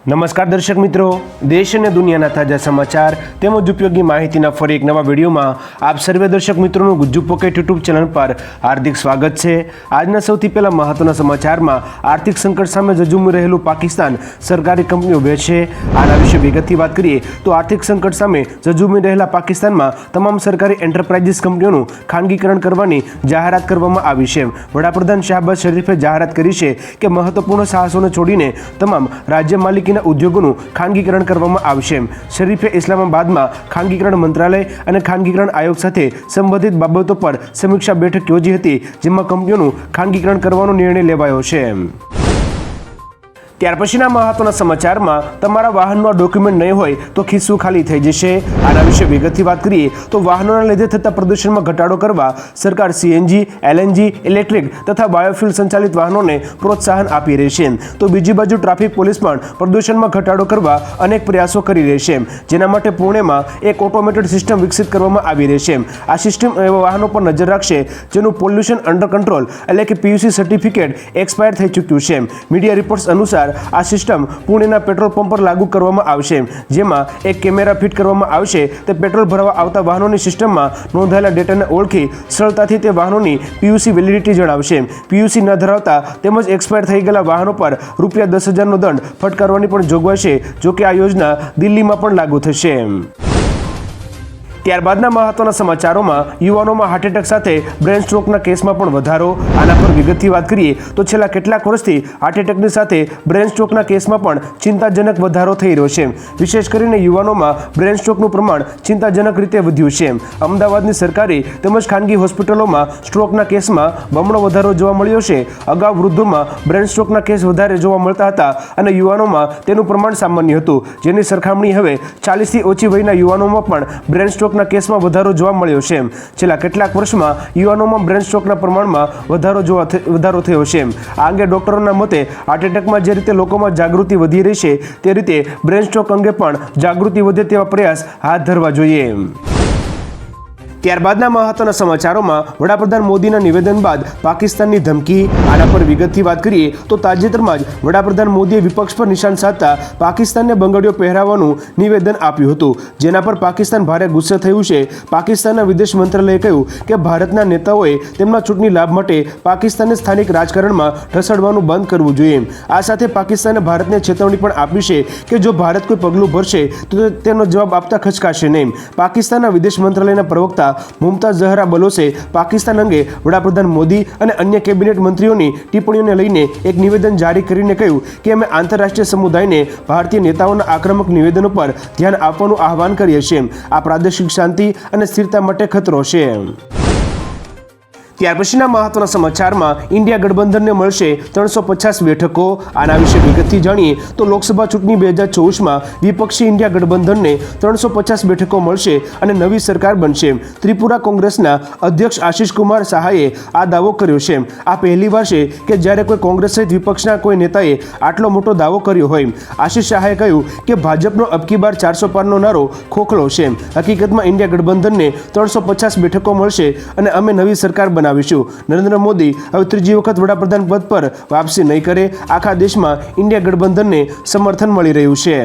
નમસ્કાર દર્શક મિત્રો, દેશ અને દુનિયાના તાજા સમાચાર તેમજ ઉપયોગી માહિતીના ફરી એક નવા વિડીયોમાં આપ સર્વે દર્શક મિત્રોનું ગુજ્જુ પોકેટ યુટ્યુબ ચેનલ પર હાર્દિક સ્વાગત છે। આજના સૌથી પહેલા મહત્વના સમાચારમાં આર્થિક સંકટ સામે ઝઝૂમી રહેલું પાકિસ્તાન સરકારી કંપનીઓ વેચે। આના વિશે વિગતથી વાત કરીએ તો આર્થિક સંકટ સામે ઝઝૂમી રહેલા પાકિસ્તાનમાં તમામ સરકારી એન્ટરપ્રાઇઝીસ કંપનીઓનું ખાનગીકરણ કરવાની જાહેરાત કરવામાં આવી છે। વડાપ્રધાન શાહબાઝ શરીફે જાહેરાત કરી છે કે મહત્વપૂર્ણ સાહસોને છોડીને તમામ રાજ્ય માલિકી ઉદ્યોગોનું ખાનગીકરણ કરવામાં આવશે। શરીફે ઇસ્લામાબાદમાં ખાનગીકરણ મંત્રાલય અને ખાનગીકરણ આયોગ સાથે સંબંધિત બાબતો પર સમીક્ષા બેઠક યોજી હતી, જેમાં કંપનીઓનું ખાનગીકરણ કરવાનો નિર્ણય લેવાયો છે। ત્યાર પછીના મહત્વના સમાચારમાં તમારા વાહનનો ડોક્યુમેન્ટ નહીં હોય તો ખિસ્સું ખાલી થઈ જશે। આના વિશે વિગતથી વાત કરીએ તો વાહનોના લીધે થતા પ્રદૂષણમાં ઘટાડો કરવા સરકાર સીએનજી, એલએનજી, ઇલેક્ટ્રિક તથા બાયોફ્યુલ સંચાલિત વાહનોને પ્રોત્સાહન આપી રહી છે, તો બીજી બાજુ ટ્રાફિક પોલીસ પણ પ્રદૂષણમાં ઘટાડો કરવા અનેક પ્રયાસો કરી રહી છે, જેના માટે પુણેમાં એક ઓટોમેટેડ સિસ્ટમ વિકસિત કરવામાં આવી રહી છે। આ સિસ્ટમ એવા વાહનો પર નજર રાખશે જેનું પોલ્યુશન અંડર કંટ્રોલ એટલે કે પીયુસી સર્ટિફિકેટ એક્સપાયર થઈ ચૂક્યું છે। મીડિયા રિપોર્ટ્સ અનુસાર આ સિસ્ટમ પુણેના પેટ્રોલ પંપ પર લાગુ કરવામાં આવશે, જેમાં એક કેમેરા ફિટ કરવામાં આવશે। તે પેટ્રોલ ભરવા આવતા વાહનોની સિસ્ટમમાં નોંધાયેલા ડેટાને ઓળખી સરળતાથી તે વાહનોની પીયુસી વેલિડિટી જણાવશે। પીયુસી ન ધરાવતા તેમજ એક્સપાયર થઈ ગયેલા વાહનો પર ₹10,000નો દંડ ફટકારવાની પણ જોગવાઈ છે। જોકે આ યોજના દિલ્હીમાં પણ લાગુ થશે। ત્યારબાદના મહત્વના સમાચારોમાં યુવાનોમાં હાર્ટ એટેક સાથે બ્રેન સ્ટ્રોકના કેસમાં પણ વધારો। આના પર વિગતથી વાત કરીએ તો છેલ્લા કેટલાક વર્ષથી હાર્ટ એટેકની સાથે બ્રેન સ્ટ્રોકના કેસમાં પણ ચિંતાજનક વધારો થઈ રહ્યો છે। વિશેષ કરીને યુવાનોમાં બ્રેન સ્ટ્રોકનું પ્રમાણ ચિંતાજનક રીતે વધ્યું છે। અમદાવાદની સરકારી તેમજ ખાનગી હોસ્પિટલોમાં સ્ટ્રોકના કેસમાં બમણો વધારો જોવા મળ્યો છે। અગાઉ વૃદ્ધોમાં બ્રેન સ્ટ્રોકના કેસ વધારે જોવા મળતા હતા અને યુવાનોમાં તેનું પ્રમાણ સામાન્ય હતું, જેની સરખામણી હવે 40થી ઓછી વયના યુવાનોમાં પણ બ્રેન સ્ટ્રોક કેસમાં વધારો જોવા મળ્યો છે। છેલ્લા કેટલાક વર્ષમાં યુવાનોમાં બ્રેન સ્ટ્રોકના પ્રમાણમાં વધારો થયો છે। આ અંગે ડોક્ટરોના મતે હાર્ટ એટેકમાં જે રીતે લોકોમાં જાગૃતિ વધી રહી છે તે રીતે બ્રેન સ્ટ્રોક અંગે પણ જાગૃતિ વધે તેવા પ્રયાસ હાથ ધરવા જોઈએ। ત્યારબાદના મહત્વના સમાચારોમાં વડાપ્રધાન મોદીના નિવેદન બાદ પાકિસ્તાનની ધમકી। આના પર વિગતથી વાત કરીએ તો તાજેતરમાં જ વડાપ્રધાન મોદીએ વિપક્ષ પર નિશાન સાધતા પાકિસ્તાનને બંગડીઓ પહેરાવવાનું નિવેદન આપ્યું હતું, જેના પર પાકિસ્તાન ભારે ગુસ્સે થયું છે। પાકિસ્તાનના વિદેશ મંત્રાલયે કહ્યું કે ભારતના નેતાઓએ તેમના ચૂંટણી લાભ માટે પાકિસ્તાનને સ્થાનિક રાજકારણમાં ઢસડવાનું બંધ કરવું જોઈએ। આ સાથે પાકિસ્તાને ભારતને ચેતવણી પણ આપી છે કે જો ભારત કોઈ પગલું ભરશે તો તેનો જવાબ આપતા ખચકાશે નહીં। પાકિસ્તાનના વિદેશ મંત્રાલયના પ્રવક્તા મુમતાઝ ઝહરા બલોચે પાકિસ્તાન અંગે વડાપ્રધાન મોદી અને અન્ય કેબિનેટ મંત્રીઓની ટિપ્પણીઓને લઈને એક નિવેદન જારી કરીને કહ્યું કે અમે આંતરરાષ્ટ્રીય સમુદાયને ભારતીય નેતાઓના આક્રમક નિવેદનો પર ધ્યાન આપવાનું આહવાન કરીએ છીએ। આ પ્રાદેશિક શાંતિ અને સ્થિરતા માટે ખતરો છે। ત્યાર પછીના મહત્વના સમાચારમાં ઇન્ડિયા ગઠબંધનને મળશે 350 બેઠકો। આના વિશે વિગતથી જાણીએ તો લોકસભા ચૂંટણી 2024માં વિપક્ષી ઇન્ડિયા ગઠબંધનને 350 બેઠકો મળશે અને નવી સરકાર બનશે। ત્રિપુરા કોંગ્રેસના અધ્યક્ષ આશિષ કુમાર સાહાએ આ દાવો કર્યો છે। આ પહેલીવાર છે કે જ્યારે કોઈ કોંગ્રેસ સહિત વિપક્ષના કોઈ નેતાએ આટલો મોટો દાવો કર્યો હોય। આશિષ શાહે કહ્યું કે ભાજપનો અબકી બાર 400 પારનો નારો ખોખલો છે। હકીકતમાં ઇન્ડિયા ગઠબંધનને 350 બેઠકો મળશે અને અમે નવી સરકાર બનાવીશું। નરેન્દ્ર મોદી હવે ત્રીજી વખત વડાપ્રધાન પદ પર વાપસી નહીં કરે। આખા દેશમાં ઇન્ડિયા ગઠબંધનને સમર્થન મળી રહ્યું છે।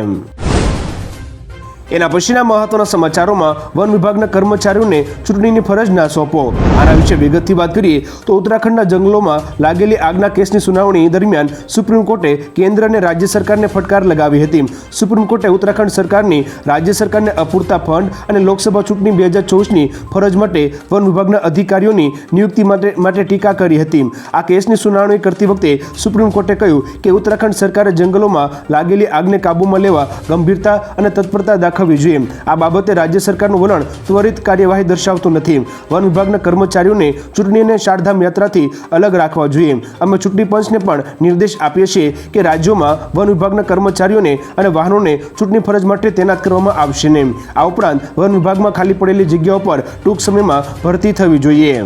એના પછીના મહત્વના સમાચારોમાં વન વિભાગના કર્મચારીઓને ચૂંટણીની ફરજ ના સોંપો। આના વિશે વિગતથી વાત કરીએ તો ઉત્તરાખંડના જંગલોમાં લાગેલી આગના કેસની સુનાવણી દરમિયાન સુપ્રીમ કોર્ટે કેન્દ્ર અને રાજ્ય સરકારને ફટકાર લગાવી હતી। સુપ્રીમ કોર્ટે ઉત્તરાખંડ સરકારની રાજ્ય સરકારને અપૂરતા ફંડ અને લોકસભા ચૂંટણી 2024ની ફરજ માટે વન વિભાગના અધિકારીઓની નિયુક્તિ માટે ટીકા કરી હતી। આ કેસની સુનાવણી કરતી વખતે સુપ્રીમ કોર્ટે કહ્યું કે ઉત્તરાખંડ સરકારે જંગલોમાં લાગેલી આગને કાબૂમાં લેવા ગંભીરતા અને તત્પરતા દાખવવી જોઈએ। આ બાબતે રાજ્ય સરકારનું વલણ ત્વરિત કાર્યવાહી દર્શાવતું નથી। વન વિભાગના કર્મચારીઓને ચૂંટણીને ચારધામ યાત્રાથી અલગ રાખવા જોઈએ। અમે ચૂંટણી પંચને પણ નિર્દેશ આપીએ છીએ કે રાજ્યોમાં વન વિભાગના કર્મચારીઓને અને વાહનોને ચૂંટણી ફરજ માટે તૈનાત કરવામાં આવશે નહીં। આ ઉપરાંત વન વિભાગમાં ખાલી પડેલી જગ્યાઓ પર ટૂંક સમયમાં ભરતી થવી જોઈએ।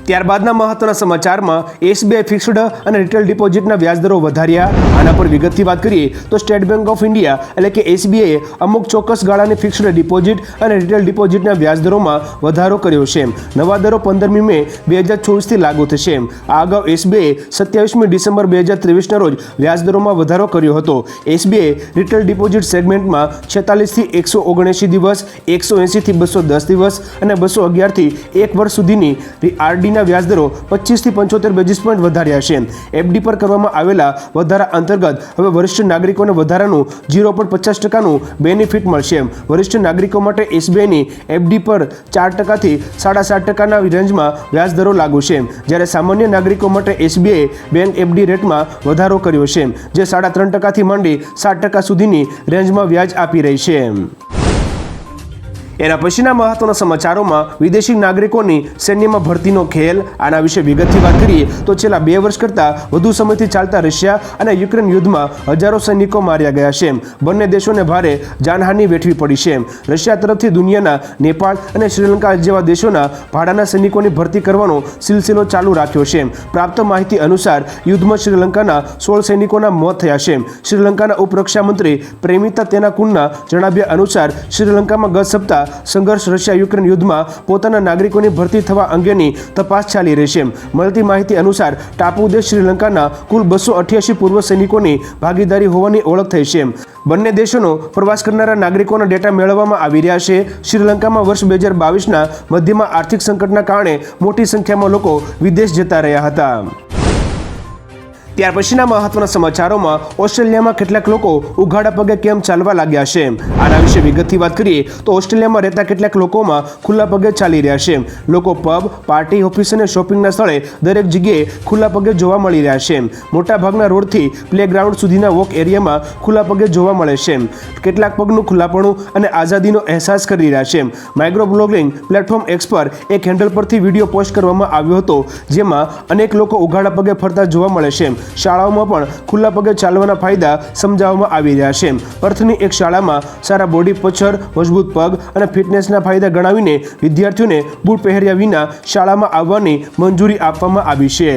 ત્યારબાદના મહત્વના સમાચારમાં એસબીઆઈ ફિક્સ્ડ અને રિટેલ ડિપોઝિટના વ્યાજદરો વધાર્યા. આના પર વિગતથી વાત કરીએ તો સ્ટેટ બેંક ઓફ ઇન્ડિયા એટલે કે એસબીઆઈએ અમુક ચોક્કસ ગાળાની ફિક્સ્ડ ડિપોઝિટ અને રિટેલ ડિપોઝિટના વ્યાજદરોમાં વધારો કર્યો છે. નવા દરો 15મી મે 2024થી લાગુ થશે. આ અગાઉ એસબીઆઈએ 27મી ડિસેમ્બર 2023ના રોજ વ્યાજદરોમાં વધારો કર્યો હતો. એસબીઆઈએ રિટેલ ડિપોઝિટ સેગમેન્ટમાં 46 થી 179 દિવસ, 180 થી 210 દિવસ અને 211 થી 1 વર્ષ સુધીની આરડીના વ્યાજદરો 25 થી 75 બેઝિસ પોઈન્ટ વધાર્યા છે. એફડી પર કરવામાં આવેલા વધારા અંતર્ગત હવે વરિષ્ઠ નાગરિકોને વધારાનું 0.50%નું બેનિફિટ મળશે. વરિષ્ઠ નાગરિકો માટે એસબીઆઈની એફડી પર 4% થી 7.5%ના રેન્જમાં વ્યાજદરો લાગુ છે, જ્યારે સામાન્ય નાગરિકો માટે એસબીઆઈએ બેંક એફડી રેટમાં વધારો કર્યો છે, જે 3.5% થી માંડી 7% સુધીની રેન્જમાં વ્યાજ આપી રહી છે. એના પછીના મહત્વના સમાચારોમાં વિદેશી નાગરિકોની સૈન્યમાં ભરતીનો ખેલ. આના વિશે વિગતથી વાત કરીએ તો છેલ્લા 2 વર્ષ કરતાં વધુ સમયથી ચાલતા રશિયા અને યુક્રેન યુદ્ધમાં હજારો સૈનિકો માર્યા ગયા છે. બંને દેશોને ભારે જાનહાનિ વેઠવી પડી છે. રશિયા તરફથી દુનિયાના નેપાળ અને શ્રીલંકા જેવા દેશોના ભાડાના સૈનિકોની ભરતી કરવાનો સિલસિલો ચાલુ રાખ્યો છે. પ્રાપ્ત માહિતી અનુસાર યુદ્ધમાં શ્રીલંકાના 16 સૈનિકોના મોત થયા છે. શ્રીલંકાના ઉપરક્ષા મંત્રી પ્રેમિતા તેનાકુનના જણાવ્યા અનુસાર શ્રીલંકામાં ગત સપ્તાહ સંઘર્ષ રશિયા યુક્રેન યુદ્ધમાં પોતાના નાગરિકોની ભરતી થવા અંગેની તપાસ ચાલી રહી છે. મળતી માહિતી અનુસાર ટાપુ દેશ શ્રીલંકાના કુલ 288 પૂર્વ સૈનિકોની ભાગીદારી હોવાની ઓળખ થઈ છે. બંને દેશોનો પ્રવાસ કરનારા નાગરિકોના ડેટા મેળવવામાં આવી રહ્યા છે. શ્રીલંકામાં વર્ષ 2022ના મધ્યમાં આર્થિક સંકટના કારણે મોટી સંખ્યામાં લોકો વિદેશ જતા રહ્યા હતા. ત્યાર પછીના મહત્વના સમાચારોમાં ઓસ્ટ્રેલિયામાં કેટલાક લોકો ઉઘાડા પગે કેમ ચાલવા લાગ્યા છે. આના વિશે વિગતથી વાત કરીએ તો ઓસ્ટ્રેલિયામાં રહેતા કેટલાક લોકોમાં ખુલ્લા પગે ચાલી રહ્યા છે. લોકો પબ, પાર્ટી, ઓફિસ અને શોપિંગના સ્થળે દરેક જગ્યાએ ખુલ્લા પગે જોવા મળી રહ્યા છે. મોટાભાગના રોડથી પ્લેગ્રાઉન્ડ સુધીના વોક એરિયામાં ખુલ્લા પગે જોવા મળે છે. કેટલાક પગનું ખુલ્લાપણું અને આઝાદીનો અહેસાસ કરી રહ્યા છે. માઇક્રો બ્લોગિંગ પ્લેટફોર્મ એક્સ પર એક હેન્ડલ પરથી વિડીયો પોસ્ટ કરવામાં આવ્યો હતો, જેમાં અનેક લોકો ઉઘાડા પગે ફરતા જોવા મળે છે. શાળાઓમાં પણ ખુલ્લા પગે ચાલવાના ફાયદા સમજાવવામાં આવી રહ્યા છે. પર્થની એક શાળામાં સારા બોડી પોસ્ચર, મજબૂત પગ અને ફિટનેસના ફાયદા ગણાવીને વિદ્યાર્થીઓને બૂટ પહેર્યા વિના શાળામાં આવવાની મંજૂરી આપવામાં આવી છે.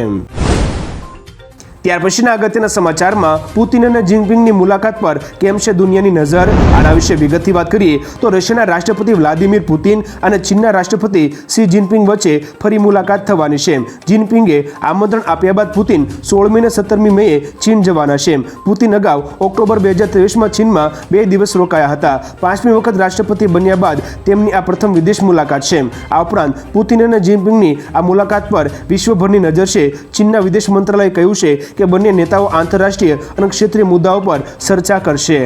ત્યાર પછીના અગત્યના સમાચારમાં પુતિન અને જિનપિંગની મુલાકાત પર કેમ છે દુનિયાની નજર. આના વિશે વિગતથી વાત કરીએ તો રશિયાના રાષ્ટ્રપતિ વ્લાદિમીર પુતિન અને ચીનના રાષ્ટ્રપતિ શી જિનપિંગ વચ્ચે ફરી મુલાકાત થવાની છે. જિનપિંગે આમંત્રણ આપ્યા બાદ પુતિન 16મી અને 17મી મેએ ચીન જવાના છે. પુતિન અગાઉ ઓક્ટોબર 2023માં ચીનમાં 2 દિવસ રોકાયા હતા. 5મી વખત રાષ્ટ્રપતિ બન્યા બાદ તેમની આ પ્રથમ વિદેશ મુલાકાત છે. આ ઉપરાંત પુતિન અને જિનપિંગની આ મુલાકાત પર વિશ્વભરની નજર છે. ચીનના વિદેશ મંત્રાલયે કહ્યું છે કે બંને નેતાઓ આંતરરાષ્ટ્રીય અને ક્ષેત્રીય મુદ્દાઓ પર ચર્ચા કરશે.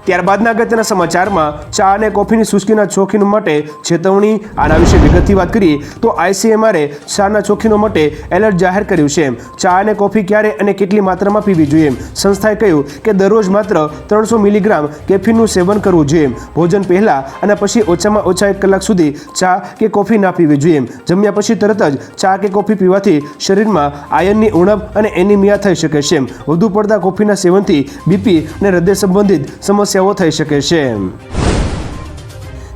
ત્યારબાદના અગત્યના સમાચારમાં ચા અને કોફીની શુષ્કીના શોખીનો માટે ચેતવણી. આના વિશે વિગતથી વાત કરીએ તો આઈસીએમઆરે ચાના શોખીનો માટે એલર્ટ જાહેર કર્યું છે. ચા અને કોફી ક્યારે અને કેટલી માત્રામાં પીવી જોઈએ. સંસ્થાએ કહ્યું કે દરરોજ માત્ર 300 મિલીગ્રામ કેફીનનું સેવન કરવું જોઈએ. ભોજન પહેલા અને પછી ઓછામાં ઓછા 1 કલાક સુધી ચા કે કોફી ના પીવી જોઈએ. જમ્યા પછી તરત જ ચા કે કોફી પીવાથી શરીરમાં આયર્નની ઉણપ અને એનિમિયા થઈ શકે છે. વધુ પડતા કોફીના સેવનથી બીપી અને હૃદય સંબંધિત સમસ્યાઓ થઈ શકે છે.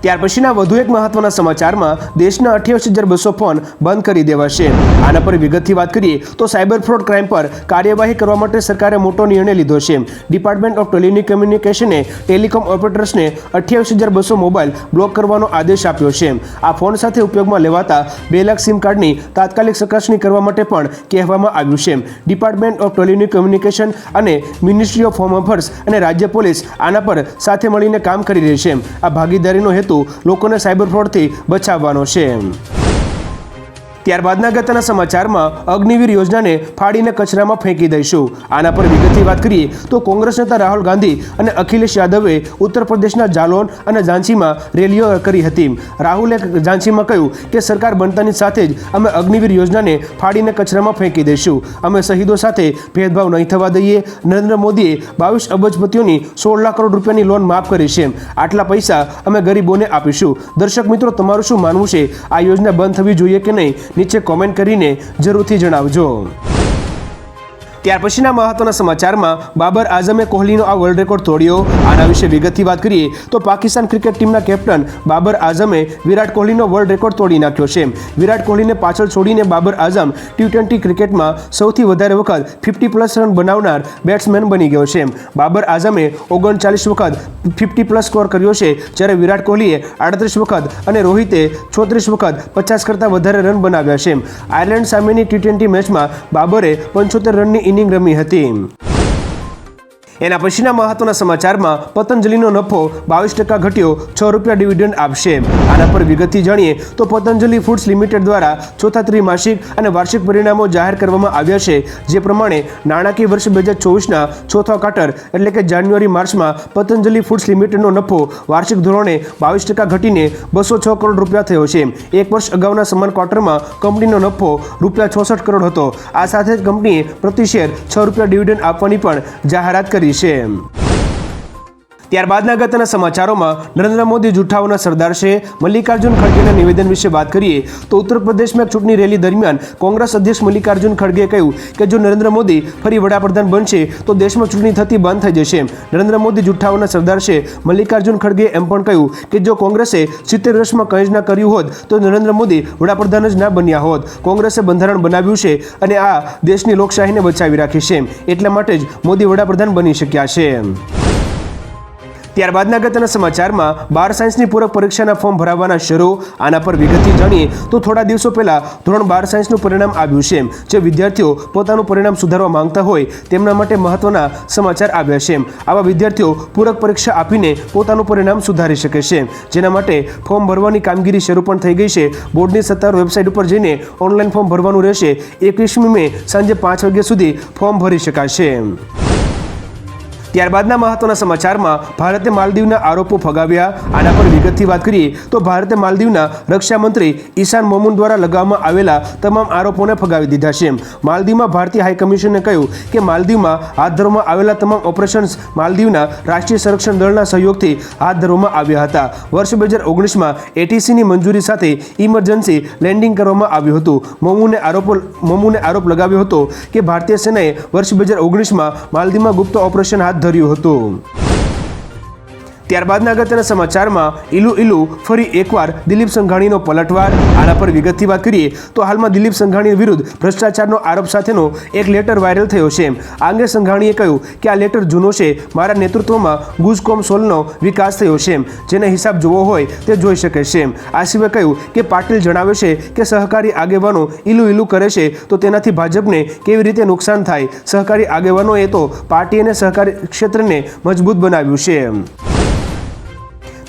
ત્યાર પછીના વધુ એક મહત્વના સમાચારમાં દેશના 28,200 ફોન બંધ કરી દેવાશે. આના પર વિગતથી વાત કરીએ તો સાયબર ફ્રોડ ક્રાઇમ પર કાર્યવાહી કરવા માટે સરકારે મોટો નિર્ણય લીધો છે. ડિપાર્ટમેન્ટ ઓફ ટેલિકમ્યુનિકેશને ટેલિકોમ ઓપરેટર્સને 28,200 મોબાઈલ બ્લોક કરવાનો આદેશ આપ્યો છે. આ ફોન સાથે ઉપયોગમાં લેવાતા 2 લાખ સિમ કાર્ડની તાત્કાલિક ચકાસણી કરવા માટે પણ કહેવામાં આવ્યું છે. ડિપાર્ટમેન્ટ ઓફ ટેલિકમ્યુનિકેશન અને મિનિસ્ટ્રી ઓફ હોમ અફેર્સ અને રાજ્ય પોલીસ આના પર સાથે મળીને કામ કરી રહી છે. આ ભાગીદારીનો હેતુ લોકોને સાયબર ફ્રોડથી બચાવવાનો છે. ત્યારબાદના અગત્યના સમાચારમાં અગ્નિવીર યોજનાને ફાડીને કચરામાં ફેંકી દઈશું. આના પર વિગતથી વાત કરીએ તો કોંગ્રેસ નેતા રાહુલ ગાંધી અને અખિલેશ યાદવે ઉત્તર પ્રદેશના જાલોન અને ઝાંસીમાં રેલીઓ કરી હતી. રાહુલે ઝાંસીમાં કહ્યું કે સરકાર બનતાની સાથે જ અમે અગ્નિવીર યોજનાને ફાડીને કચરામાં ફેંકી દઈશું. અમે શહીદો સાથે ભેદભાવ નહીં થવા દઈએ. નરેન્દ્ર મોદીએ 22 અબજપતિઓની 16 લાખ કરોડ રૂપિયાની લોન માફ કરી છે. આટલા પૈસા અમે ગરીબોને આપીશું. દર્શક મિત્રો, તમારું શું માનવું છે? આ યોજના બંધ થવી જોઈએ કે નહીં? નીચે કોમેન્ટ કરીને જરૂરથી જણાવજો. ત્યાર પછીના મહત્વના સમાચારમાં બાબર આઝમે કોહલીનો આ વર્લ્ડ રેકોર્ડ તોડ્યો. આના વિશે વિગતથી વાત કરીએ તો પાકિસ્તાન ક્રિકેટ ટીમના કેપ્ટન બાબર આઝમે વિરાટ કોહલીનો વર્લ્ડ રેકોર્ડ તોડી નાખ્યો છે. વિરાટ કોહલીને પાછળ છોડીને બાબર આઝમ T20 ક્રિકેટમાં સૌથી વધારે વખત 50+ રન બનાવનાર બેટ્સમેન બની ગયો છે. બાબર આઝમે 39 વખત 50+ સ્કોર કર્યો છે, જ્યારે વિરાટ કોહલીએ 38 વખત અને રોહિતે 36 વખત 50 કરતાં વધારે રન બનાવ્યા છે. આયર્લેન્ડ સામેની T20 મેચમાં બાબરે 75 રનની ઇનિંગ રમી હતી. એના પછીના મહત્વના સમાચારમાં પતંજલિનો નફો 22% ઘટ્યો, ₹6 ડિવિડન્ડ આપશે. આના પર વિગતથી જાણીએ તો પતંજલિ ફૂડ્સ લિમિટેડ દ્વારા ચોથા ત્રિમાસિક અને વાર્ષિક પરિણામો જાહેર કરવામાં આવ્યા છે. જે પ્રમાણે નાણાકીય વર્ષ 2024ના ચોથા ક્વાર્ટર એટલે કે જાન્યુઆરી-માર્ચમાં પતંજલિ ફૂડ્સ લિમિટેડનો નફો વાર્ષિક ધોરણે 22% ઘટીને ₹206 કરોડ થયો છે. એક વર્ષ અગાઉના સમાન ક્વાર્ટરમાં કંપનીનો નફો ₹64 કરોડ હતો. આ સાથે જ કંપનીએ પ્રતિ શેર ₹6 ડિવિડન્ડ આપવાની પણ જાહેરાત કરી છે. ત્યારબાદના અગત્યના સમાચારોમાં નરેન્દ્ર મોદી જૂઠાઓના સરદાર છે. મલ્લિકાર્જુન ખડગેના નિવેદન વિશે વાત કરીએ તો ઉત્તર પ્રદેશમાં એક ચૂંટણી રેલી દરમિયાન કોંગ્રેસ અધ્યક્ષ મલ્લિકાર્જુન ખડગેએ કહ્યું કે જો નરેન્દ્ર મોદી ફરી વડાપ્રધાન બનશે તો દેશમાં ચૂંટણી થતી બંધ થઈ જશે. નરેન્દ્ર મોદી જૂઠાઓના સરદાર છે. મલ્લિકાર્જુન ખડગેએ એમ પણ કહ્યું કે જો કોંગ્રેસે 70 વર્ષમાં કંઈ જ ના કર્યું હોત તો નરેન્દ્ર મોદી વડાપ્રધાન જ ના બન્યા હોત. કોંગ્રેસે બંધારણ બનાવ્યું છે અને આ દેશની લોકશાહીને બચાવી રાખી છે. એટલા માટે જ મોદી વડાપ્રધાન બની શક્યા છે. ત્યારબાદના અગત્યના સમાચારમાં 12 સાયન્સની પૂરક પરીક્ષાના ફોર્મ ભરાવાના શરૂ. આના પર વિગતથી જાણીએ તો થોડા દિવસો પહેલા ધોરણ 12 સાયન્સનું પરિણામ આવ્યું છે. જે વિદ્યાર્થીઓ પોતાનું પરિણામ સુધારવા માંગતા હોય તેમના માટે મહત્વના સમાચાર આવ્યા છે. આવા વિદ્યાર્થીઓ પૂરક પરીક્ષા આપીને પોતાનું પરિણામ સુધારી શકે છે. જેના માટે ફોર્મ ભરવાની કામગીરી શરૂ પણ થઈ ગઈ છે. બોર્ડની સત્તાવાર વેબસાઇટ ઉપર જઈને ઓનલાઈન ફોર્મ ભરવાનું રહેશે. 21મી મે સાંજે 5 વાગ્યા સુધી ફોર્મ ભરી શકાશે. ત્યારબાદના મહત્વના સમાચારમાં ભારતે માલદીવના આરોપો ફગાવ્યા. આના પર વિગતથી વાત કરીએ તો ભારતે માલદીવના રક્ષા મંત્રી ઈશાન મોમુન દ્વારા લગાવવામાં આવેલા તમામ આરોપોને ફગાવી દીધા છે. માલદીવમાં ભારતીય હાઈકમિશને કહ્યું કે માલદીવમાં હાથ ધરવામાં આવેલા તમામ ઓપરેશન્સ માલદીવના રાષ્ટ્રીય સંરક્ષણ દળના સહયોગથી હાથ ધરવામાં આવ્યા હતા. વર્ષ 2019માં ATCની મંજૂરી સાથે ઇમરજન્સી લેન્ડિંગ કરવામાં આવ્યું હતું. મોમુને આરોપ લગાવ્યો હતો કે ભારતીય સેનાએ વર્ષ 2019માં માલદીવમાં ગુપ્ત ઓપરેશન હાથ ધર્યું હતું. ત્યારબાદના અગત્યના સમાચારમાં ઇલુ ફરી એકવાર દિલીપ સંઘાણીનો પલટવાર. આના પર વિગતથી વાત કરીએ તો હાલમાં દિલીપ સંઘાણી વિરુદ્ધ ભ્રષ્ટાચારનો આરોપ સાથેનો એક લેટર વાયરલ થયો છે. આ અંગે સંઘાણીએ કહ્યું કે આ લેટર જૂનો છે. મારા નેતૃત્વમાં ગુજકોમ સોલનો વિકાસ થયો છે. જેને હિસાબ જોવો હોય તે જોઈ શકે છે. આ સિવાય કહ્યું કે પાટીલ જણાવે છે કે સહકારી આગેવાનો ઇલુ કરે છે તો તેનાથી ભાજપને કેવી રીતે નુકસાન થાય. સહકારી આગેવાનોએ તો પાર્ટી અને સહકારી ક્ષેત્રને મજબૂત બનાવ્યું છે.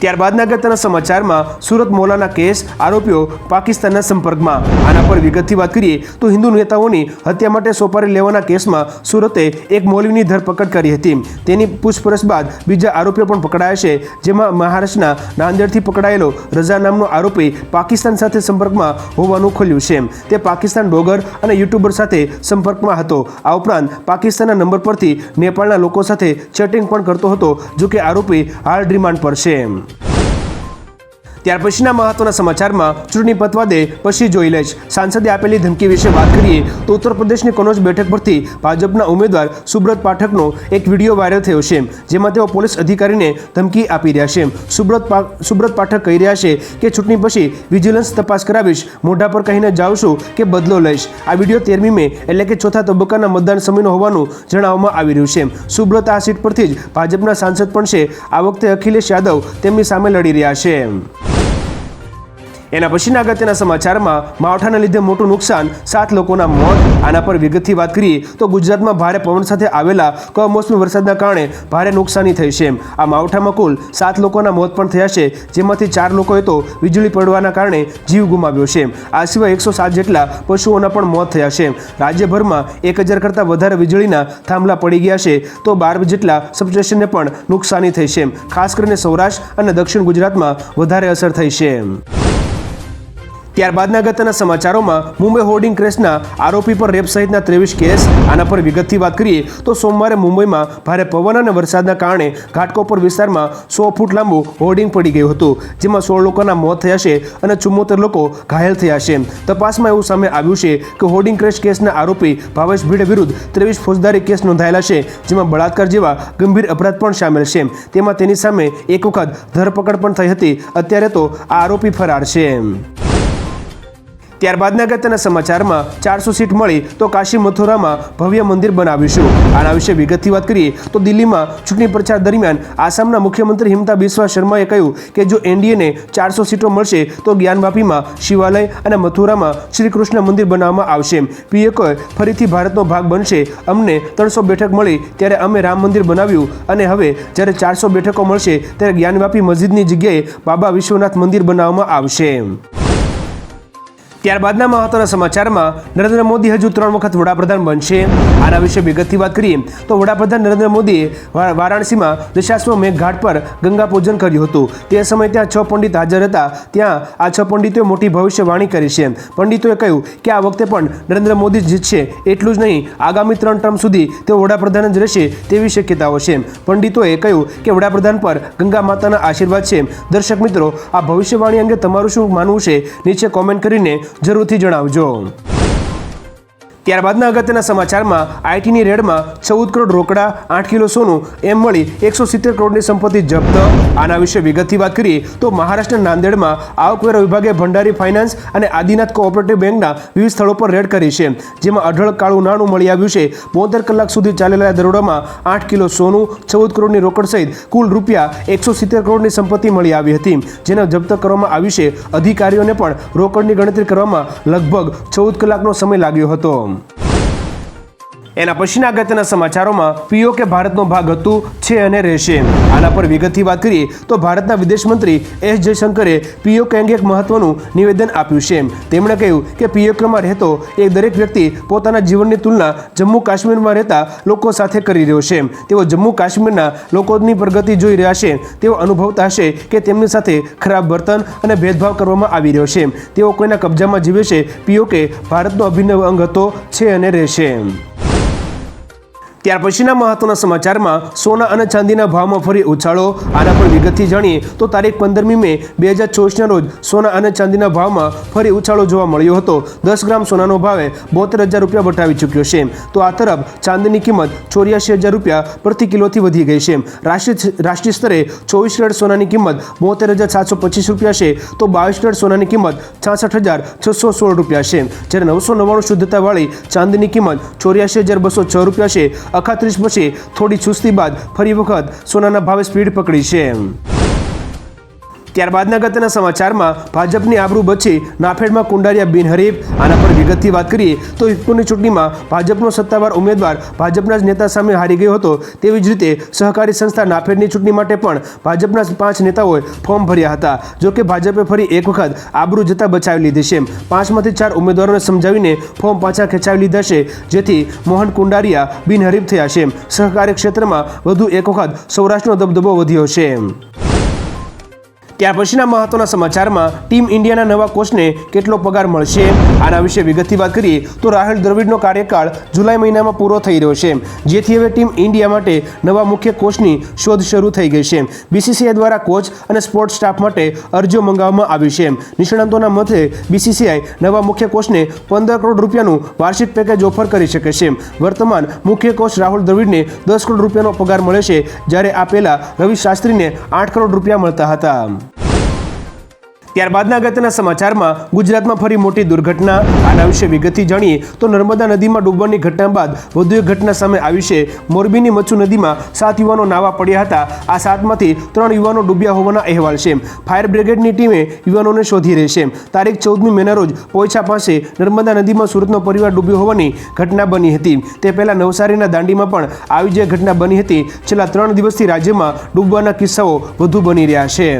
ત્યારબાદના અગત્યના સમાચારમાં સુરત મૌલાના કેસ, આરોપીઓ પાકિસ્તાનના સંપર્કમાં. આના પર વિગતથી વાત કરીએ તો હિન્દુ નેતાઓની હત્યા માટે સોપારી લેવાના કેસમાં સુરતે એક મૌલવીની ધરપકડ કરી હતી. તેની પૂછપરછ બાદ બીજા આરોપીઓ પણ પકડાયા છે. જેમાં મહારાષ્ટ્રના નાંદેડથી પકડાયેલો રઝા નામનો આરોપી પાકિસ્તાન સાથે સંપર્કમાં હોવાનું ખુલ્યું છે. તે પાકિસ્તાન બ્લોગર અને યુટ્યુબર સાથે સંપર્કમાં હતો. આ ઉપરાંત પાકિસ્તાનના નંબર પરથી નેપાળના લોકો સાથે ચેટિંગ પણ કરતો હતો. જો કે આરોપી હાલ રિમાન્ડ પર છે. ત્યાર પછીના મહત્વના સમાચારમાં ચૂંટણી પતવા દે પછી જોઈ લેશ. સાંસદે આપેલી ધમકી વિશે વાત કરીએ તો ઉત્તર પ્રદેશની કનોજ બેઠક પરથી ભાજપના ઉમેદવાર સુબ્રત પાઠકનો એક વિડીયો વાયરલ થયો છે. જેમાં તેઓ પોલીસ અધિકારીને ધમકી આપી રહ્યા છે. સુબ્રત પાઠક કહી રહ્યા છે કે ચૂંટણી પછી વિજિલન્સ તપાસ કરાવીશ, મોઢા પર કહીને જાઉં છું કે બદલો લઈશ. આ વિડીયો 13મી મે એટલે કે ચોથા તબક્કાના મતદાન સમયનો હોવાનું જણાવવામાં આવી રહ્યું છે. સુબ્રત આ સીટ પરથી જ ભાજપના સાંસદ પણ છે. આ વખતે અખિલેશ યાદવ તેમની સામે લડી રહ્યા છે. એના પછીના અગત્યના સમાચારમાં માવઠાના લીધે મોટું નુકસાન, 7 લોકોના મોત. આના પર વિગતથી વાત કરીએ તો ગુજરાતમાં ભારે પવન સાથે આવેલા કમોસમી વરસાદના કારણે ભારે નુકસાની થઈ છે. આ માવઠામાં કુલ 7 લોકોના મોત પણ થયા છે. જેમાંથી 4 લોકોએ તો વીજળી પડવાના કારણે જીવ ગુમાવ્યો છે. આ સિવાય 107 જેટલા પશુઓના પણ મોત થયા છે. રાજ્યભરમાં 1000 કરતાં વધારે વીજળીના થાંભલા પડી ગયા છે તો 12 જેટલા સબસ્ટેશનને પણ નુકસાની થઈ છે. ખાસ કરીને સૌરાષ્ટ્ર અને દક્ષિણ ગુજરાતમાં વધારે અસર થઈ છે. ત્યારબાદના અગત્યના સમાચારોમાં મુંબઈ હોર્ડિંગ ક્રેશના આરોપી પર રેપ સહિતના 23 કેસ. આના પર વિગતથી વાત કરીએ તો સોમવારે મુંબઈમાં ભારે પવન અને વરસાદના કારણે ઘાટકોપર વિસ્તારમાં 100 ફૂટ લાંબુ હોર્ડિંગ પડી ગયું હતું, જેમાં 16 લોકોના મોત થયા છે અને 74 લોકો ઘાયલ થયા છે. તપાસમાં એવું સામે આવ્યું છે કે હોર્ડિંગ ક્રેશ કેસના આરોપી ભાવેશ ભીડે વિરુદ્ધ 23 ફોજદારી કેસ નોંધાયેલા છે, જેમાં બળાત્કાર જેવા ગંભીર અપરાધ પણ સામેલ છે. તેમાં તેની સામે એક વખત ધરપકડ પણ થઈ હતી. અત્યારે તો આ આરોપી ફરાર છે. ત્યારબાદના અગત્યના સમાચારમાં 400 સીટ મળી તો કાશી મથુરામાં ભવ્ય મંદિર બનાવીશું. આના વિશે વિગતથી વાત કરીએ તો દિલ્હીમાં ચૂંટણી પ્રચાર દરમિયાન આસામના મુખ્યમંત્રી હિમંતા બિસ્વા શર્માએ કહ્યું કે જો એનડીએને 400 સીટો મળશે તો જ્ઞાનવાપીમાં શિવાલય અને મથુરામાં શ્રી કૃષ્ણ મંદિર બનાવવામાં આવશે. પીએમએ ફરીથી ભારતનો ભાગ બનશે. અમને 300 બેઠક મળી ત્યારે અમે રામ મંદિર બનાવ્યું અને હવે જ્યારે 400 બેઠકો મળશે ત્યારે જ્ઞાનવાપી મસ્જિદની જગ્યાએ બાબા વિશ્વનાથ મંદિર બનાવવામાં આવશે. ત્યારબાદના મહત્વના સમાચારમાં નરેન્દ્ર મોદી હજુ 3 વખત વડાપ્રધાન બનશે. આના વિશે વિગતથી વાત કરીએ તો વડાપ્રધાન નરેન્દ્ર મોદીએ વારાણસીમાં દશાશ્વમેઘ ઘાટ પર ગંગા પૂજન કર્યું હતું. તે સમયે ત્યાં 6 પંડિત હાજર હતા. ત્યાં આ 6 પંડિતોએ મોટી ભવિષ્યવાણી કરી છે. પંડિતોએ કહ્યું કે આ વખતે પણ નરેન્દ્ર મોદી જીતશે. એટલું જ નહીં, આગામી 3 ટર્મ સુધી તેઓ વડાપ્રધાન જ રહેશે તેવી શક્યતાઓ છે. પંડિતોએ કહ્યું કે વડાપ્રધાન પર ગંગા માતાના આશીર્વાદ છે. દર્શક મિત્રો, આ ભવિષ્યવાણી અંગે તમારું શું માનવું છે નીચે કોમેન્ટ કરીને જરૂરથી જણાવજો. ત્યારબાદના અગત્યના સમાચારમાં આઈટીની રેડમાં 14 કરોડ રોકડા, 8 કિલો સોનું એમ મળી 170 કરોડની સંપત્તિ જપ્ત. આના વિશે વિગતથી વાત કરીએ તો મહારાષ્ટ્રના નાંદેડમાં આવકવેરા વિભાગે ભંડારી ફાઇનાન્સ અને આદિનાથ કોઓપરેટિવ બેંકના વિવિધ સ્થળો પર રેડ કરી છે, જેમાં અઢળ કાળું નાણું મળી આવ્યું છે. 72 કલાક સુધી ચાલેલા દરોડામાં 8 કિલો સોનું, 14 કરોડની રોકડ સહિત કુલ રૂપિયા 170 કરોડની સંપત્તિ મળી આવી હતી, જેને જપ્ત કરવામાં આવી છે. અધિકારીઓને પણ રોકડની ગણતરી કરવામાં લગભગ 14 કલાકનો સમય લાગ્યો હતો. એના પછીના અગત્યના સમાચારોમાં પીઓકે ભારતનો ભાગ હતું, છે અને રહેશે. આના પર વિગતથી વાત કરીએ તો ભારતના વિદેશ મંત્રી એસ જયશંકરે પીઓકે અંગે એક મહત્વનું નિવેદન આપ્યું છે. તેમણે કહ્યું કે પીઓકેમાં રહેતો એક દરેક વ્યક્તિ પોતાના જીવનની તુલના જમ્મુ કાશ્મીરમાં રહેતા લોકો સાથે કરી રહ્યો છે. તેઓ જમ્મુ કાશ્મીરના લોકોની પ્રગતિ જોઈ રહ્યા છે. તેઓ અનુભવતા હશે કે તેમની સાથે ખરાબ વર્તન અને ભેદભાવ કરવામાં આવી રહ્યો છે. તેઓ કોઈના કબજામાં જીવે છે. પીઓકે ભારતનો અભિન્ન અંગ હતો, છે અને રહેશે. ત્યાર પછીના મહત્વના સમાચારમાં સોના અને ચાંદીના ભાવમાં ફરી ઉછાળો. આના પર વિગતથી જાણીએ તો તારીખ 15મી મે 2024ના રોજ સોના અને ચાંદીના ભાવમાં ફરી ઉછાળો જોવા મળ્યો હતો. 10 ગ્રામ સોનાનો ભાવે 72,000 રૂપિયા વટાવી ચૂક્યો છે. તો આ તરફ ચાંદીની કિંમત 84,000 રૂપિયા પ્રતિ કિલોથી વધી ગઈ છે. રાષ્ટ્રીય સ્તરે 24 કેરેટ સોનાની કિંમત 72,725 રૂપિયા છે તો 22 કેરેટ સોનાની કિંમત 66,616 રૂપિયા છે. જ્યારે 999 શુદ્ધતાવાળી ચાંદીની કિંમત 84,206 રૂપિયા છે. અખાત્રીસ પછી થોડી સુસ્તી બાદ ફરી વખત સોનાના ભાવે સ્પીડ પકડી છે. ત્યારબાદના અગત્યના સમાચારમાં ભાજપની આબરૂ બચી, નાફેડમાં કુંડારિયા બિનહરીફ. આના પર વિગતથી વાત કરીએ તો ઇફકોની ચૂંટણીમાં ભાજપનો સત્તાવાર ઉમેદવાર ભાજપના જ નેતા સામે હારી ગયો હતો. તેવી જ રીતે સહકારી સંસ્થા નાફેડની ચૂંટણી માટે પણ ભાજપના 5 નેતાઓએ ફોર્મ ભર્યા હતા. જોકે ભાજપે ફરી એક વખત આબરૂ જતા બચાવી લીધી છે. 5માંથી 4 ઉમેદવારોને સમજાવીને ફોર્મ પાછા ખેંચાવી લીધા છે, જેથી મોહન કુંડારિયા બિનહરીફ થયા છે. સહકારી ક્ષેત્રમાં વધુ એક વખત સૌરાષ્ટ્રનો દબદબો વધ્યો છે. ત્યાર પછીના મહત્વના સમાચારમાં ટીમ ઇન્ડિયાના નવા કોચને કેટલો પગાર મળશે. આના વિશે વિગતથી વાત કરીએ તો રાહુલ દ્રવિડનો કાર્યકાળ જુલાઈ મહિનામાં પૂરો થઈ રહ્યો છે, જેથી હવે ટીમ ઇન્ડિયા માટે નવા મુખ્ય કોચની શોધ શરૂ થઈ ગઈ છે. બીસીસીઆઈ દ્વારા કોચ અને સ્પોર્ટ સ્ટાફ માટે અરજીઓ મંગાવવામાં આવી છે. નિષ્ણાંતોના મતે બીસીસીઆઈ નવા મુખ્ય કોચને 15 કરોડ રૂપિયાનું વાર્ષિક પેકેજ ઓફર કરી શકે છે. વર્તમાન મુખ્ય કોચ રાહુલ દ્રવિડને 10 કરોડ રૂપિયાનો પગાર મળે છે, જ્યારે આ પહેલા રવિ શાસ્ત્રીને 8 કરોડ રૂપિયા મળતા હતા. ત્યારબાદના અગત્યના સમાચારમાં ગુજરાતમાં ફરી મોટી દુર્ઘટના. આના વિશે વિગતથી જાણીએ તો નર્મદા નદીમાં ડૂબવાની ઘટના બાદ વધુ એક ઘટના સામે આવી છે. મોરબીની મચ્છુ નદીમાં 7 યુવાનો નાવા પડ્યા હતા. આ 7માંથી 3 યુવાનો ડૂબ્યા હોવાના અહેવાલ છે. ફાયર બ્રિગેડની ટીમે યુવાનોને શોધી રહી છે. તારીખ 14મી મેના રોજ પોઈછા પાસે નર્મદા નદીમાં સુરતનો પરિવાર ડૂબ્યો હોવાની ઘટના બની હતી. તે પહેલા નવસારીના દાંડીમાં પણ આવી જ ઘટના બની હતી. છેલ્લા 3 દિવસથી રાજ્યમાં ડૂબવાના કિસ્સાઓ વધુ બની રહ્યા છે.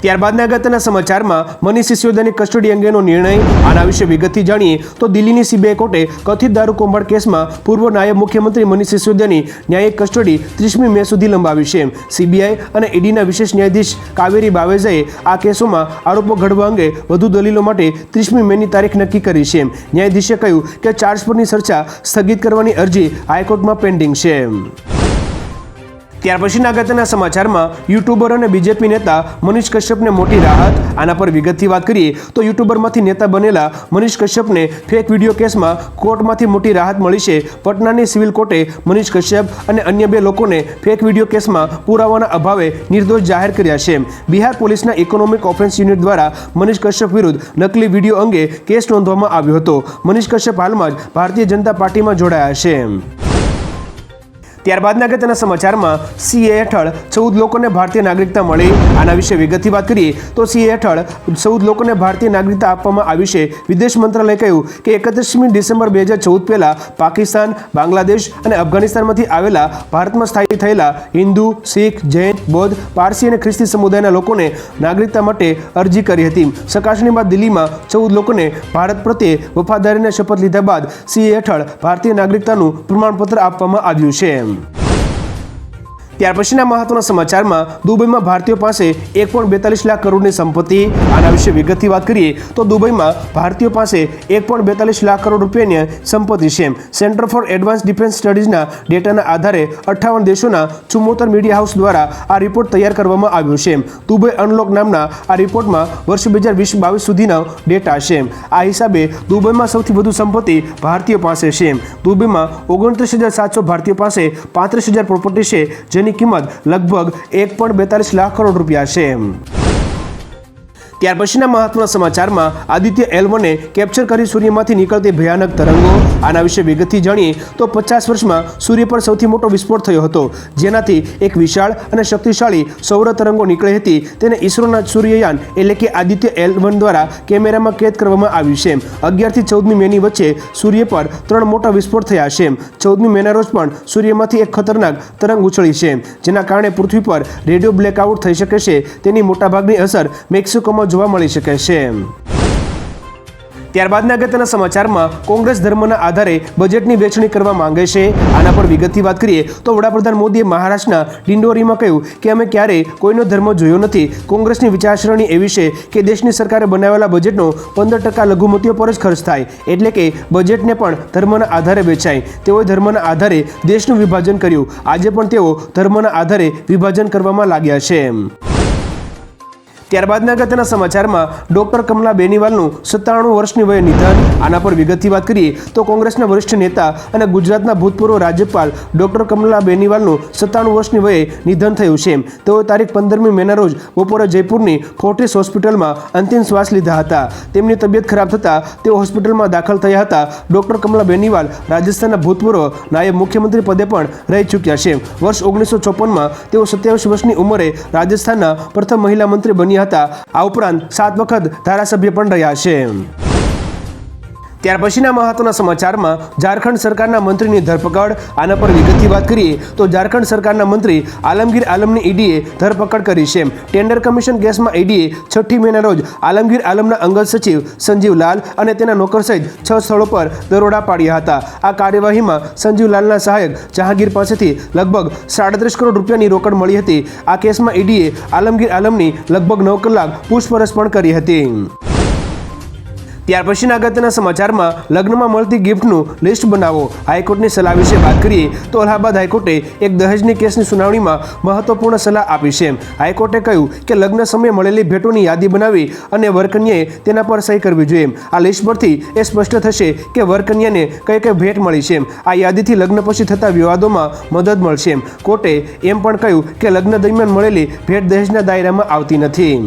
ત્યારબાદના અગત્યના સમાચારમાં મનીષ સિસોદિયાની કસ્ટડી અંગેનો નિર્ણય, આના વિશે વિગતથી જાણીએ તો દિલ્હીની સીબીઆઈ કોર્ટે કથિત દારૂ કૌભાંડ કેસમાં પૂર્વ નાયબ મુખ્યમંત્રી મનીષ સિસોદિયાની ન્યાયિક કસ્ટડી 30મી મે સુધી લંબાવી છે. સીબીઆઈ અને ઈડીના વિશેષ ન્યાયાધીશ કાવેરી બાવેજાએ આ કેસોમાં આરોપો ઘડવા અંગે વધુ દલીલો માટે 30મી મેની તારીખ નક્કી કરી છે. ન્યાયાધીશે કહ્યું કે ચાર્જ પરની ચર્ચા સ્થગિત કરવાની અરજી હાઈકોર્ટમાં પેન્ડિંગ છે. ત્યાર પછીના અગત્યના સમાચારમાં યુટ્યુબર અને બીજેપી નેતા મનીષ કશ્યપને મોટી રાહત. આના પર વિગતથી વાત કરીએ તો યુટ્યુબરમાંથી નેતા બનેલા મનીષ કશ્યપને ફેક વિડીયો કેસમાં કોર્ટમાંથી મોટી રાહત મળી છે. પટનાની સિવિલ કોર્ટે મનીષ કશ્યપ અને અન્ય 2 લોકોને ફેક વિડીયો કેસમાં પુરાવાના અભાવે નિર્દોષ જાહેર કર્યા છે. બિહાર પોલીસના ઇકોનોમિક ઓફેન્સ યુનિટ દ્વારા મનીષ કશ્યપ વિરુદ્ધ નકલી વિડીયો અંગે કેસ નોંધવામાં આવ્યો હતો. મનીષ કશ્યપ હાલમાં જ ભારતીય જનતા પાર્ટીમાં જોડાયા છે. ત્યારબાદના અગત્યના સમાચારમાં સીએ હેઠળ 14 લોકોને ભારતીય નાગરિકતા મળી. આના વિશે વિગતથી વાત કરીએ તો સીએ હેઠળ 14 લોકોને ભારતીય નાગરિકતા આપવામાં આવી છે. વિદેશ મંત્રાલયે કહ્યું કે 31મી ડિસેમ્બર 2014 પહેલા પાકિસ્તાન, બાંગ્લાદેશ અને અફઘાનિસ્તાનમાંથી આવેલા ભારતમાં સ્થાયી થયેલા હિન્દુ, શીખ, જૈન, બૌદ્ધ, પારસી અને ખ્રિસ્તી સમુદાયના લોકોને નાગરિકતા માટે અરજી કરી હતી. ચકાસણી બાદ દિલ્હીમાં 14 લોકોને ભારત પ્રત્યે વફાદારીના શપથ લીધા બાદ સીએ હેઠળ ભારતીય નાગરિકતાનું પ્રમાણપત્ર આપવામાં આવ્યું છે. ત્યાર પછીના મહત્વના સમાચારમાં દુબઈમાં ભારતીયો પાસે 1.42 લાખ કરોડની સંપત્તિ. આના વિશે વિગતથી વાત કરીએ તો દુબઈમાં ભારતીયો પાસે 1.42 લાખ કરોડ રૂપિયાની સંપત્તિ છે. સેન્ટર ફોર એડવાન્સ ડિફેન્સ સ્ટડીઝના ડેટાના આધારે 58 દેશોના 74 મીડિયા હાઉસ દ્વારા આ રિપોર્ટ તૈયાર કરવામાં આવ્યો છે. દુબઈ અનલોક નામના આ રિપોર્ટમાં વર્ષ 2022 સુધીનો ડેટા છે. આ હિસાબે દુબઈમાં સૌથી વધુ સંપત્તિ ભારતીયો પાસે છે. દુબઈમાં 29,700 ભારતીયો પાસે 35,000 પ્રોપર્ટી છે, જેની કિંમત લગભગ 1.42 લાખ કરોડ રૂપિયા છે. ત્યાર પછીના મહત્વના સમાચારમાં આદિત્ય L1એ કેપ્ચર કરી સૂર્યમાંથી નીકળતી ભયાનક તરંગો. આના વિશે વિગતથી જાણીએ તો 50 વર્ષમાં સૂર્ય પર સૌથી મોટો વિસ્ફોટ થયો હતો, જેનાથી એક વિશાળ અને શક્તિશાળી સૌર તરંગો નીકળી હતી. તેને ઇસરોના સૂર્યયાન એટલે કે આદિત્ય L1 દ્વારા કેમેરામાં કેદ કરવામાં આવ્યું છે. 11 થી 14મી મેની વચ્ચે સૂર્ય પર 3 મોટા વિસ્ફોટ થયા છે. 14મી મેના રોજ પણ સૂર્યમાંથી એક ખતરનાક તરંગ ઉછળી છે, જેના કારણે પૃથ્વી પર રેડિયો બ્લેકઆઉટ થઈ શકે છે. તેની મોટાભાગની અસર મેક્સિકોમાં જોવા મળી શકે છે. ત્યારબાદના અગત્યના સમાચારમાં કોંગ્રેસ ધર્મના આધારે બજેટની વહેંચણી કરવા માંગે છે. આના પર વિગતથી વાત કરીએ તો વડાપ્રધાન મોદીએ મહારાષ્ટ્રના ડિંડોરીમાં કહ્યું કે અમે ક્યારેય કોઈનો ધર્મ જોયો નથી. કોંગ્રેસની વિચારસરણી એવી છે કે દેશની સરકારે બનાવેલા બજેટનો 15% લઘુમતીઓ પર જ ખર્ચ થાય, એટલે કે બજેટને પણ ધર્મના આધારે વેચાય. તેઓએ ધર્મના આધારે દેશનું વિભાજન કર્યું. આજે પણ તેઓ ધર્મના આધારે વિભાજન કરવામાં લાગ્યા છે. ત્યારબાદના અગત્યના સમાચારમાં ડોક્ટર કમલા બેનીવાલનું 97 વર્ષની વયે નિધન. આના પર વિગતથી વાત કરીએ તો કોંગ્રેસના વરિષ્ઠ નેતા અને ગુજરાતના ભૂતપૂર્વ રાજ્યપાલ ડોક્ટર કમલા બેનીવાલનું 97 વર્ષની વયે નિધન થયું છે. તેઓ તારીખ 15મી મેના રોજ બપોરે જયપુરની ફોર્ટિસ હોસ્પિટલમાં અંતિમ શ્વાસ લીધા હતા. તેમની તબિયત ખરાબ થતાં તેઓ હોસ્પિટલમાં દાખલ થયા હતા. ડોક્ટર કમલા બેનીવાલ રાજસ્થાનના ભૂતપૂર્વ નાયબ મુખ્યમંત્રી પદે પણ રહી ચૂક્યા છે. વર્ષ 1954માં તેઓ 27 વર્ષની ઉંમરે રાજસ્થાનના પ્રથમ મહિલા મંત્રી બન્યા હતા. આ ઉપરાંત 7 વખત ધારાસભ્ય પણ રહ્યા છે. ત્યાર પછીના મહત્વના સમાચારમાં ઝારખંડ સરકારના મંત્રીની ધરપકડ. આના પર વિગતથી વાત કરીએ તો ઝારખંડ સરકારના મંત્રી આલમગીર આલમની ઈડીએ ધરપકડ કરી છે. ટેન્ડર કમિશન કેસમાં ઈડીએ 6ઠી મેના રોજ આલમગીર આલમના અંગત સચિવ સંજીવ લાલ અને તેના નોકર સહિત 6 સ્થળો પર દરોડા પાડ્યા હતા. આ કાર્યવાહીમાં સંજીવ લાલના સહાયક જહાંગીર પાસેથી લગભગ 37 કરોડ રૂપિયાની રોકડ મળી હતી. આ કેસમાં ઈડીએ આલમગીર આલમની લગભગ 9 કલાક પૂછપરછ પણ કરી હતી. ત્યાર પછીના અગત્યના સમાચારમાં લગ્નમાં મળતી ગિફ્ટનું લિસ્ટ બનાવો. હાઈકોર્ટની સલાહ વિશે વાત કરીએ તો અલ્હાબાદ હાઈકોર્ટે એક દહેજની કેસની સુનાવણીમાં મહત્વપૂર્ણ સલાહ આપી છે. હાઈકોર્ટે કહ્યું કે લગ્ન સમયે મળેલી ભેટોની યાદી બનાવી અને વરકન્યાએ તેના પર સહી કરવી જોઈએ. આ લિસ્ટ પરથી એ સ્પષ્ટ થશે કે વરકન્યાને કઈ કઈ ભેટ મળી છે. આ યાદીથી લગ્ન પછી થતા વિવાદોમાં મદદ મળશે. કોર્ટે એમ પણ કહ્યું કે લગ્ન દરમિયાન મળેલી ભેટ દહેજના દાયરામાં આવતી નથી.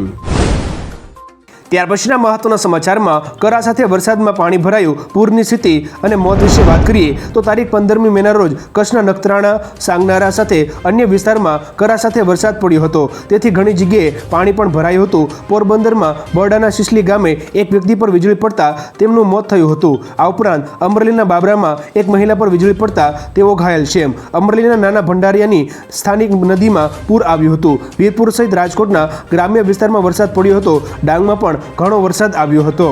ત્યાર પછીના મહત્વના સમાચારમાં કરા સાથે વરસાદમાં પાણી ભરાયું, પૂરની સ્થિતિ અને મોત વિશે વાત કરીએ તો તારીખ 15મી મેના રોજ કચ્છના નખત્રાણા, સાંગનારા સાથે અન્ય વિસ્તારમાં કરા સાથે વરસાદ પડ્યો હતો, તેથી ઘણી જગ્યાએ પાણી પણ ભરાયું હતું. પોરબંદરમાં બરડાના સિસલી ગામે એક વ્યક્તિ પર વીજળી પડતા તેમનું મોત થયું હતું. આ ઉપરાંત અમરેલીના બાબરામાં એક મહિલા પર વીજળી પડતા તેઓ ઘાયલ છે. અમરેલીના નાના ભંડારિયાની સ્થાનિક નદીમાં પૂર આવ્યું હતું. વીરપુર સહિત રાજકોટના ગ્રામ્ય વિસ્તારમાં વરસાદ પડ્યો હતો. ડાંગમાં પણ ઘણો વરસાદ આવ્યો હતો.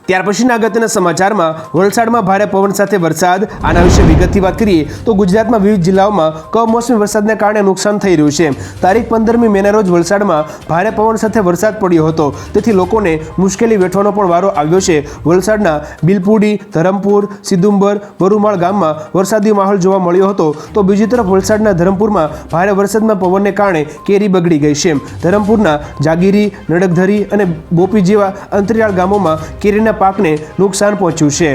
ત્યાર પછીના અગત્યના સમાચારમાં વલસાડમાં ભારે પવન સાથે વરસાદ. આના વિશે વિગતથી વાત કરીએ તો ગુજરાતમાં વિવિધ જિલ્લાઓમાં કમોસમી વરસાદને કારણે નુકસાન થઈ રહ્યું છે. તારીખ 15મી મેના રોજ વલસાડમાં ભારે પવન સાથે વરસાદ પડ્યો હતો, તેથી લોકોને મુશ્કેલી વેઠવાનો પણ વારો આવ્યો છે. વલસાડના બિલપુડી, ધરમપુર, સિદુંબર, બરુમાળ ગામમાં વરસાદી માહોલ જોવા મળ્યો હતો, તો બીજી તરફ વલસાડના ધરમપુરમાં ભારે વરસાદમાં પવનને કારણે કેરી બગડી ગઈ છે. ધરમપુરના જાગીરી, નડકધરી અને બોપી જેવા અંતરિયાળ ગામોમાં કેરીના પાકને નુકસાન પહોંચ્યું છે.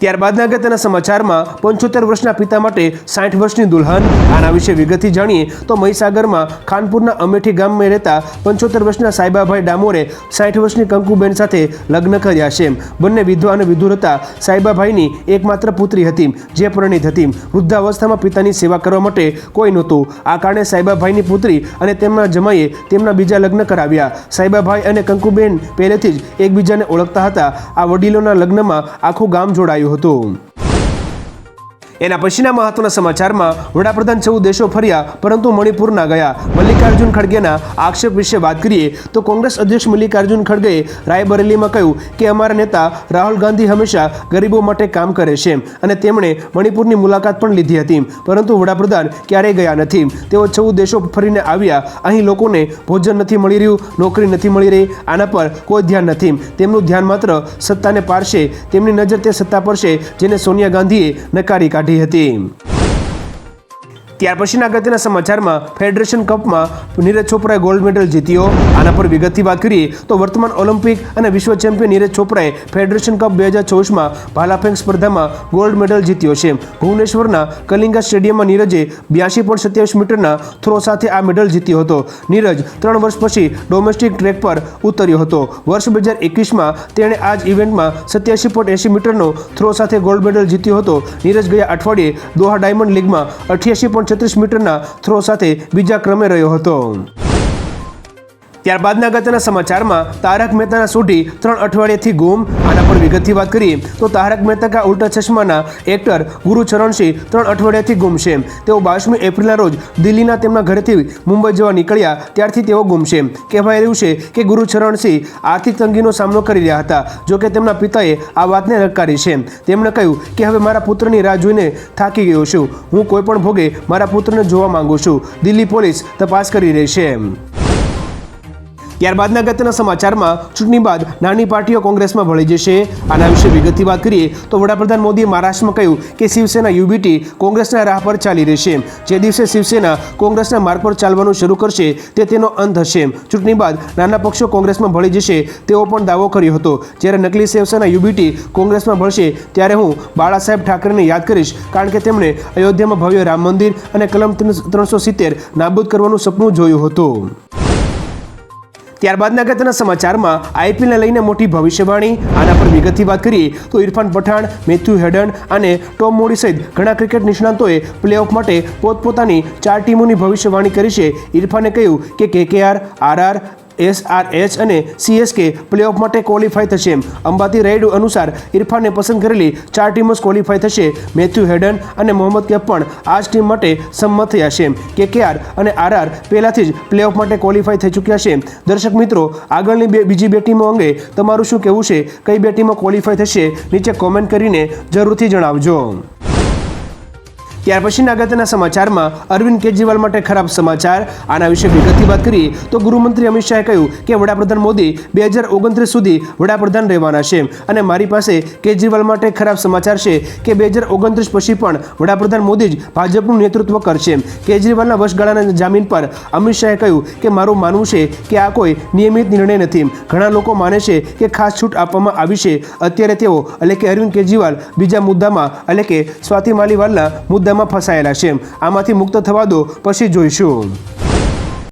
ત્યારબાદના અગત્યના સમાચારમાં 75 વર્ષના પિતા માટે 60 વર્ષની દુલ્હન. આના વિશે વિગતથી જાણીએ તો મહીસાગરમાં ખાનપુરના અમેઠી ગામમાં રહેતા 75 વર્ષના સાહેબાભાઈ ડામોરે 60 વર્ષની કંકુબેન સાથે લગ્ન કર્યા છે. બંને વિધવા અને વિધુર હતા. સાહેબાભાઈની એકમાત્ર પુત્રી હતી જે પરિણીત હતી. વૃદ્ધાવસ્થામાં પિતાની સેવા કરવા માટે કોઈ નહોતું. આ કારણે સાહેબાભાઈની પુત્રી અને તેમના જમાઈએ તેમના બીજા લગ્ન કરાવ્યા. સાહેબાભાઈ અને કંકુબેન પહેલેથી જ એકબીજાને ઓળખતા હતા. આ વડીલોના લગ્નમાં આખું ગામ જોડાયું હતું. એના પછીના મહત્વના સમાચારમાં વડાપ્રધાન 14 દેશો ફર્યા પરંતુ મણિપુર ના ગયા. મલ્લિકાર્જુન ખડગેના આક્ષેપ વિશે વાત કરીએ તો કોંગ્રેસ અધ્યક્ષ મલ્લિકાર્જુન ખડગેએ રાયબરેલીમાં કહ્યું કે અમારા નેતા રાહુલ ગાંધી હંમેશા ગરીબો માટે કામ કરે છે અને તેમણે મણિપુરની મુલાકાત પણ લીધી હતી, પરંતુ વડાપ્રધાન ક્યારેય ગયા નથી. તેઓ 14 દેશો ફરીને આવ્યા. અહીં લોકોને ભોજન નથી મળી રહ્યું, નોકરી નથી મળી રહી, આના પર કોઈ ધ્યાન નથી. તેમનું ધ્યાન માત્ર સત્તાને પારશે. તેમની નજર તે સત્તા પર છે જેને સોનિયા ગાંધીએ નકારી કાઢી હતી. ત્યાર પછીના અગત્યના સમાચારમાં ફેડરેશન કપમાં નીરજ ચોપરાએ ગોલ્ડ મેડલ જીત્યો. આના પર વિગતથી વાત કરીએ તો વર્તમાન ઓલિમ્પિક અને વિશ્વ ચેમ્પિયન નીરજ ચોપરાએ ફેડરેશન કપ 2024માં ભાલાફેંક સ્પર્ધામાં ગોલ્ડ મેડલ જીત્યો છે. ભુવનેશ્વરના કલિંગા સ્ટેડિયમમાં નીરજે 82.27 મીટરના થ્રો સાથે આ મેડલ જીત્યો હતો. નીરજ 3 વર્ષ પછી ડોમેસ્ટિક ટ્રેક પર ઉતર્યો હતો. વર્ષ 2021માં તેણે આ જ ઇવેન્ટમાં 87.80 મીટરનો થ્રો સાથે ગોલ્ડ મેડલ જીત્યો હતો. નીરજ ગયા અઠવાડિયે દોહા ડાયમંડ લીગમાં 88.36 મીટરના થ્રો સાથે બીજા ક્રમે રહ્યો હતો. ત્યારબાદના અગત્યના સમાચારમાં તારક મહેતાના સોઢી 3 અઠવાડિયાથી ગુમ. આના પર વિગતથી વાત કરીએ તો તારક મહેતા કા ઉલ્ટા ચશ્માના એક્ટર ગુરુચરણસિંહ 3 અઠવાડિયાથી ગુમ છે. તેઓ 22મી એપ્રિલના રોજ દિલ્હીના તેમના ઘરેથી મુંબઈ જવા નીકળ્યા ત્યારથી તેઓ ગુમ છે. કહેવાય રહ્યું છે કે ગુરુચરણસિંહ આર્થિક તંગીનો સામનો કરી રહ્યા હતા. જોકે તેમના પિતાએ આ વાતને નકારી છે. તેમણે કહ્યું કે હવે મારા પુત્રની રાહ જોઈને થાકી ગયો છું. હું કોઈ પણ ભોગે મારા પુત્રને જોવા માંગુ છું. દિલ્હી પોલીસ તપાસ કરી રહી છે. ત્યારબાદના અગત્યના સમાચારમાં ચૂંટણી બાદ નાની પાર્ટીઓ કોંગ્રેસમાં ભળી જશે. આના વિશે વિગતથી વાત કરીએ તો વડાપ્રધાન મોદીએ મહારાષ્ટ્રમાં કહ્યું કે શિવસેના યુબીટી કોંગ્રેસના રાહ પર ચાલી રહેશે. જે દિવસે શિવસેના કોંગ્રેસના માર્ગ પર ચાલવાનું શરૂ કરશે તે તેનો અંત હશે. ચૂંટણી બાદ નાના પક્ષો કોંગ્રેસમાં ભળી જશે તેવો પણ દાવો કર્યો હતો. જ્યારે નકલી શિવસેના યુબીટી કોંગ્રેસમાં ભળશે ત્યારે હું બાળા સાહેબ ઠાકરેને યાદ કરીશ, કારણ કે તેમણે અયોધ્યામાં ભવ્ય રામ મંદિર અને કલમ 370 નાબૂદ કરવાનું સપનું જોયું હતું. ત્યારબાદના અગત્યના સમાચારમાં આઈપીએલને લઈને મોટી ભવિષ્યવાણી. આના પર વિગતથી વાત કરીએ તો ઇરફાન પઠાણ, મેથ્યુ હેડન અને ટોમ મોડી સહિત ઘણા ક્રિકેટ નિષ્ણાંતોએ પ્લેઓફ માટે પોતપોતાની 4 ટીમોની ભવિષ્યવાણી કરી છે. ઇરફાને કહ્યું કે KKR, RR, SRH અને CSK પ્લેઓફ માટે ક્વોલિફાય થશે. અંબાતી રાયડુ અનુસાર ઇરફાને પસંદ કરેલી 4 ટીમો ક્વોલિફાય થશે. મેથ્યુ હેડન અને મોહમ્મદ કૈફ પણ આ જ ટીમ માટે સંમત થયા છે. KKR અને RR પહેલાથી જ પ્લેઓફ માટે ક્વોલિફાય થઈ ચૂક્યા છે. દર્શક મિત્રો, આગળની બીજી બે ટીમો અંગે તમારું શું કહેવું છે? કઈ બે ટીમો ક્વોલિફાય થશે? નીચે કોમેન્ટ કરીને જરૂરથી જણાવજો. ત્યાર પછીના અગત્યના સમાચારમાં અરવિંદ કેજરીવાલ માટે ખરાબ સમાચાર. આના વિશે વિગતથી વાત કરીએ તો ગૃહમંત્રી અમિત શાહે કહ્યું કે વડાપ્રધાન મોદી 2029 સુધી વડાપ્રધાન રહેવાના છે અને મારી પાસે કેજરીવાલ માટે ખરાબ સમાચાર છે કે 2029 પછી પણ વડાપ્રધાન મોદી જ ભાજપનું નેતૃત્વ કરશે. કેજરીવાલના વર્ષગાળાના જામીન પર અમિત શાહે કહ્યું કે મારું માનવું છે કે આ કોઈ નિયમિત નિર્ણય નથી. ઘણા લોકો માને છે કે ખાસ છૂટ આપવામાં આવી છે. અત્યારે તેઓ એટલે કે અરવિંદ કેજરીવાલ બીજા મુદ્દામાં એટલે કે સ્વાતિ માલીવાલના મુદ્દામાં ફસાયેલા છે. આમાંથી મુક્ત થવા દો, પછી જોઈશું.